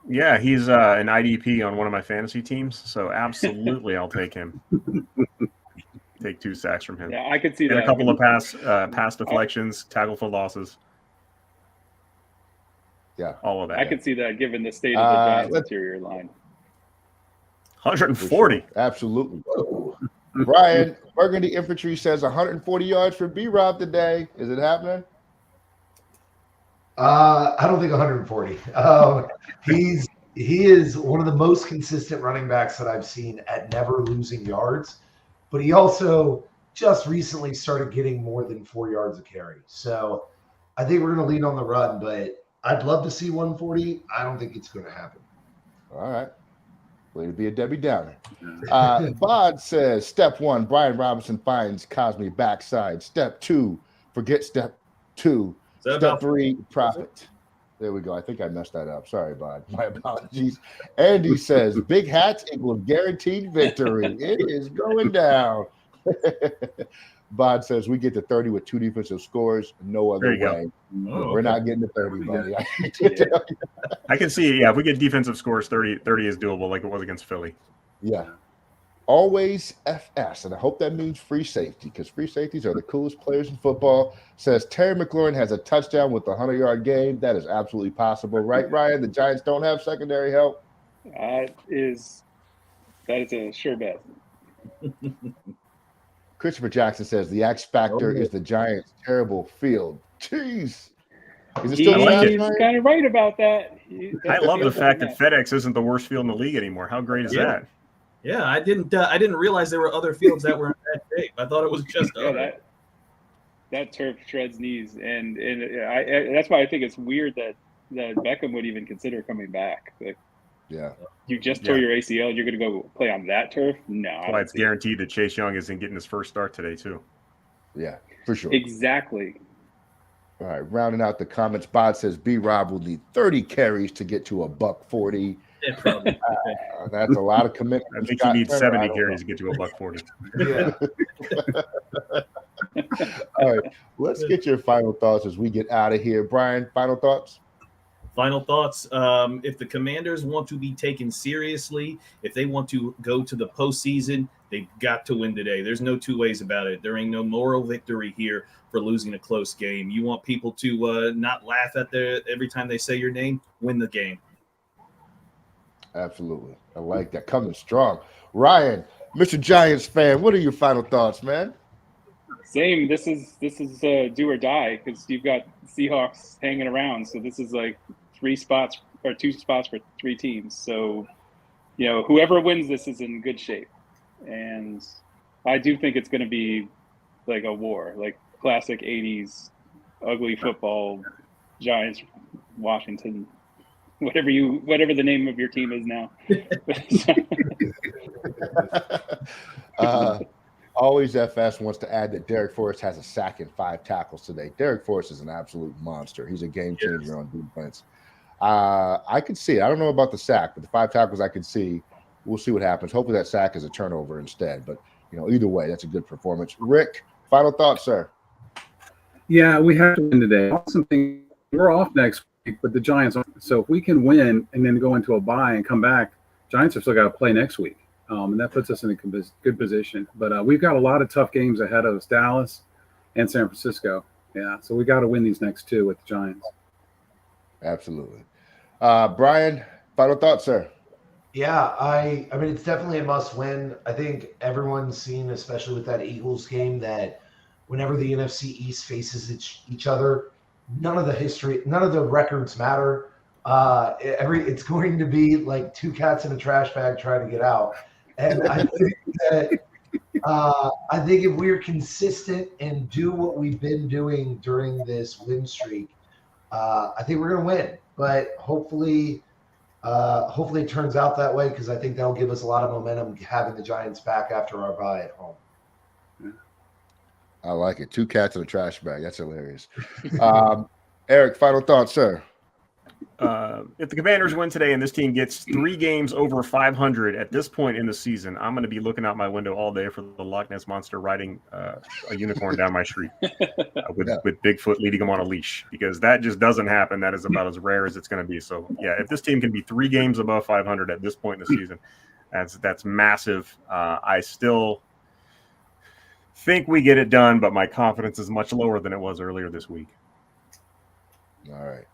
Speaker 2: Yeah, he's an IDP on one of my fantasy teams, so absolutely I'll take him. Take 2 sacks from him.
Speaker 4: Yeah, I could see
Speaker 2: and
Speaker 4: that.
Speaker 2: A couple of pass deflections, tackle for losses.
Speaker 3: Yeah,
Speaker 2: all of that.
Speaker 4: I could see that given the state of the Giants interior line.
Speaker 2: 140.
Speaker 3: Sure. Absolutely. Brian, Burgundy Infantry says 140 yards for B-Rob today. Is it happening?
Speaker 6: I don't think 140. He is one of the most consistent running backs that I've seen at never losing yards, but he also just recently started getting more than 4 yards a carry. So I think we're going to lean on the run, but I'd love to see 140. I don't think it's going to happen.
Speaker 3: All right. Way to be a Debbie Downer. Bod says, step 1, Brian Robinson finds Cosme backside. Step 2, forget step 2. Step 3, profit. There we go. I think I messed that up. Sorry, Bod. My apologies. Andy says, big hats equals guaranteed victory. It is going down. Bod says, we get to 30 with 2 defensive scores. No other way. We're not getting to 30, buddy.
Speaker 2: I can see, yeah, if we get defensive scores, 30 is doable like it was against Philly.
Speaker 3: Yeah. Always FS, and I hope that means free safety because free safeties are the coolest players in football. Says Terry McLaurin has a touchdown with the 100-yard game. That is absolutely possible. Right, Ryan? The Giants don't have secondary help?
Speaker 4: That is a sure bet.
Speaker 3: Christopher Jackson says the X factor is the Giants' terrible field. Jeez. Is it still
Speaker 4: He's kind of right about that.
Speaker 2: I love the fact that FedEx isn't the worst field in the league anymore. How great is that?
Speaker 1: Yeah, I didn't realize there were other fields that were in bad shape. I thought it was just
Speaker 4: that turf shreds knees, and that's why I think it's weird that Beckham would even consider coming back. Like,
Speaker 3: yeah,
Speaker 4: you just tore your ACL, and you're going to go play on that turf? No.
Speaker 2: That's why it's guaranteed that Chase Young isn't getting his first start today too.
Speaker 3: Yeah, for sure.
Speaker 4: Exactly.
Speaker 3: All right, rounding out the comments, Bod says B-Rob will need 30 carries to get to a $140. That's a lot of commitment.
Speaker 2: I think he needs 70 carries to get to a $140.
Speaker 6: Yeah.
Speaker 3: All right, let's get your final thoughts as we get out of here. Brian, final thoughts?
Speaker 1: Final thoughts. If the Commanders want to be taken seriously, if they want to go to the postseason, they've got to win today. There's no 2 ways about it. There ain't no moral victory here for losing a close game. You want people to not laugh at every time they say your name, win the game.
Speaker 3: Absolutely. I like that. Coming strong. Ryan, Mr. Giants fan, what are your final thoughts, man?
Speaker 4: Same. This is do or die because you've got Seahawks hanging around. So this is like 2 spots for 3 teams. So, whoever wins this is in good shape. And I do think it's going to be like a war, like classic 80s ugly football, Giants, Washington. whatever the name of your team is now.
Speaker 3: Always FS wants to add that Derek Forrest has a sack and 5 tackles today. Derek Forrest is an absolute monster. He's a game changer on defense. I could see it. I don't know about the sack, but the 5 tackles I could see. We'll see what happens. Hopefully that sack is a turnover instead. But, either way, that's a good performance. Rick, final thoughts, sir?
Speaker 5: Yeah, we have to win today. Something we're off next week, but the Giants aren't. So if we can win and then go into a bye and come back, Giants have still got to play next week. And that puts us in a good position. But we've got a lot of tough games ahead of us, Dallas and San Francisco. Yeah, so we got to win these next 2 with the Giants.
Speaker 3: Absolutely. Brian, final thoughts, sir?
Speaker 6: Yeah, I mean, it's definitely a must win. I think everyone's seen, especially with that Eagles game, that whenever the NFC East faces each other, none of the records matter. It's going to be like 2 cats in a trash bag trying to get out. And I think that if we're consistent and do what we've been doing during this win streak, I think we're going to win. But hopefully it turns out that way, because I think that'll give us a lot of momentum having the Giants back after our bye at home.
Speaker 3: I like it. 2 cats in a trash bag. That's hilarious. Eric, final thoughts, sir?
Speaker 2: If the Commanders win today and this team gets 3 games over 500 at this point in the season, I'm going to be looking out my window all day for the Loch Ness Monster riding a unicorn down my street with Bigfoot leading him on a leash, because that just doesn't happen. That is about as rare as it's going to be. So, yeah, if this team can be 3 games above 500 at this point in the season, that's massive. I still think we get it done, but my confidence is much lower than it was earlier this week.
Speaker 3: All right.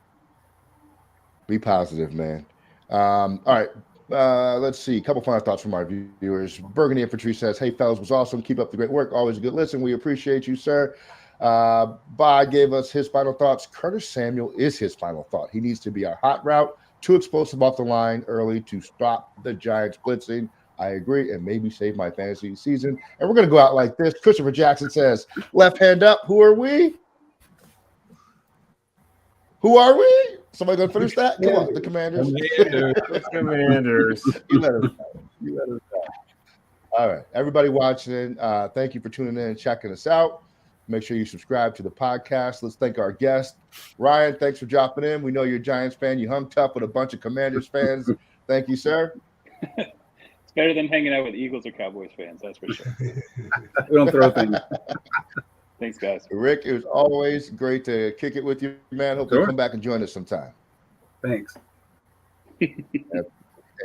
Speaker 3: Be positive, man. All right. Let's see. A couple final thoughts from our viewers. Burgundy Infantry says, "Hey, fellas, was awesome. Keep up the great work. Always a good listen. We appreciate you, sir." Bob gave us his final thoughts. Curtis Samuel is his final thought. He needs to be our hot route. Too explosive off the line early to stop the Giants blitzing. I agree, and maybe save my fantasy season. And we're going to go out like this. Christopher Jackson says, "Left hand up. Who are we? Who are we?" Somebody gonna finish that? Come on, the Commanders.
Speaker 2: Commanders.
Speaker 3: You let us know. All right, everybody watching, thank you for tuning in and checking us out. Make sure you subscribe to the podcast. Let's thank our guest, Ryan. Thanks for dropping in. We know you're a Giants fan. You hung tough with a bunch of Commanders fans. Thank you, sir.
Speaker 4: It's better than hanging out with Eagles or Cowboys fans, that's for sure.
Speaker 5: We don't throw things.
Speaker 4: Thanks, guys.
Speaker 3: Rick, it was always great to kick it with you, man. Hope you come back and join us sometime.
Speaker 5: Thanks.
Speaker 3: And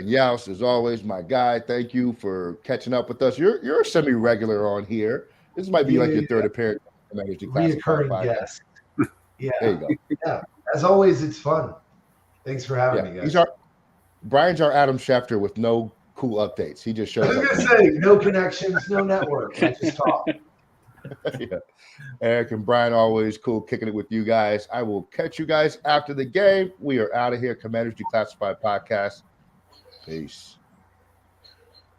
Speaker 3: Yaus, as always, my guy. Thank you for catching up with us. You're a semi-regular on here. This might be like your third appearance.
Speaker 6: Reoccurring guest. Yeah.
Speaker 3: There you go.
Speaker 6: Yeah. As always, it's fun. Thanks for having me, guys.
Speaker 3: Brian's our Adam Schefter with no cool updates. He just shows
Speaker 6: I was
Speaker 3: up.
Speaker 6: going to say, no connections, no network. I just talk.
Speaker 3: Yeah. Eric and Brian, always cool kicking it with you guys. I will catch you guys after the game. We are out of here. Commanders Declassified Podcast. Peace.